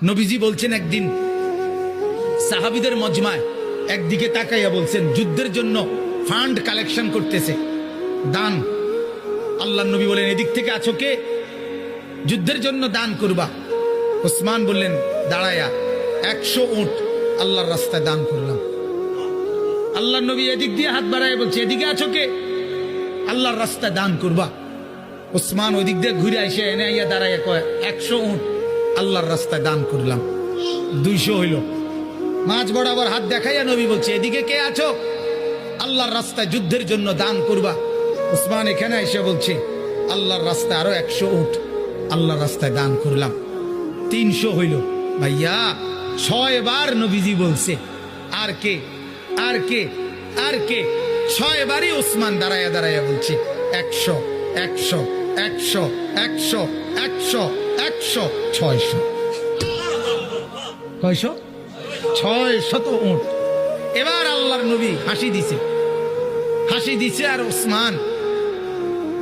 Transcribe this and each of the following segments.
নবীজি বলছেন একদিন সাহাবীদের মজমায় একদিকে তাকাইয়া বলছেন যুদ্ধের জন্য ফান্ড কালেকশন করতেছে, দান। আল্লাহ নবী বলেন এদিক থেকে আছো কে? যুদ্ধের জন্য দান করবা। ওসমান বললেন দাঁড়ায়া 100 উট আল্লাহর রাস্তায় দান করলাম। আল্লাহ নবী এদিক দিয়ে হাত বাড়ায় বলছে এদিকে আছো কে? আল্লাহর রাস্তায় দান করবা। ওসমান ওই দিক দিয়ে ঘুরে এসে এনে আইয়া দাঁড়াইয়া কয় 100 উট আল্লাহর রাস্তায় দান করলাম। 200 হইল। মাঝ বরাবর হাত দেখাইয়া নবী বলছে এদিকে কে আছো? আল্লাহর রাস্তায় যুদ্ধের জন্য দান করবা। ওসমান এখানে এসে বলছে আল্লাহর রাস্তায় আরো 100 উট আল্লাহর রাস্তায় দান করলাম। 300 হইল। ভাইয়া 6 বার নবীজি বলছে আর কে আর কে আর কে? 6 বারই ওসমান দাঁড়াইয়া দাঁড়াইয়া বলছে 100 100 100 100 100 100 600। কয়শো? 600 উট। এবার আল্লাহর নবী হাসি দিছে আর ওসমান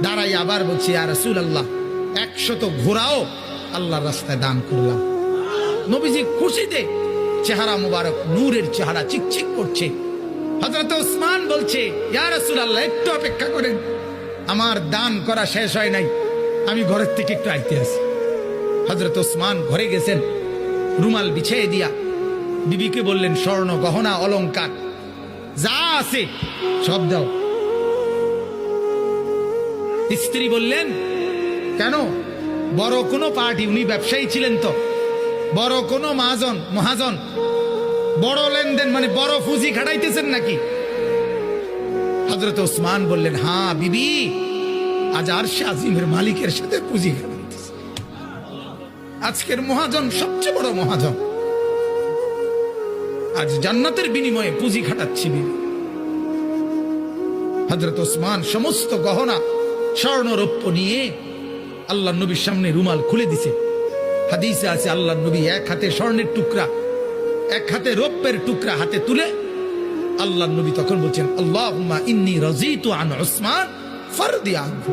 দাঁড়াই আবার বলছে ইয়া রাসূলুল্লাহ 100 ঘোড়াও আল্লাহর রাস্তায় দান করলাম। নবীজি খুশিতে চেহারা মুবারক নূরের চেহারা চিকচিক করছে। হযরত ওসমান বলছে ইয়া রাসূলুল্লাহ একটু অপেক্ষা করেন, আমার দান করা শেষ হয় নাই, আমি ঘরের থেকে একটু আইতে আসি। হযরত ওসমান ঘরে গেছেন, রুমাল বিছিয়ে দিয়া বিবিকে বললেন স্বর্ণ গহনা অলংকার যা আছে সব দাও। স্ত্রী বললেন কেন? বড় কোনো পার্টি, উনি ব্যবসায়ী ছিলেন তো, বড় কোনো মহাজন, বড় লেনদেন মানে বড় পুঁজি খাটাইতেছেন নাকি? হযরত ওসমান বললেন হ্যাঁ বিবি, আজ আরশে আজিমের মালিকের সাথে পুঁজি খাটাইতেছে। আজকের মহাজন সবচেয়ে বড় মহাজন, আজ জান্নাতের বিনিময়ে পুঁজি খাটাচ্ছি বিবি। হযরত ওসমান সমস্ত গহনা স্বর্ণ রৌপ্য নিয়ে আল্লাহ নবীর সামনে রুমাল খুলে দিছে। হাদিসে আছে আল্লাহ নবী এক হাতে স্বর্ণের টুকরা এক হাতে রৌপ্যের টুকরা হাতে তুলে আল্লাহ নবী তখন বলছেন আল্লাহুম্মা ইন্নী রাযীতু আন উসমান ফারদি আনহু।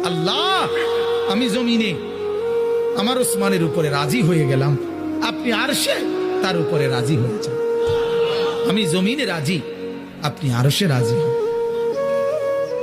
আল্লাহ আমি জমিনে আমার ওসমানের উপরে রাজি হয়ে গেলাম, আপনি আরশে তার উপরে রাজি হয়েছেন। আমি জমিনে রাজি, আপনি আরশে রাজি হন।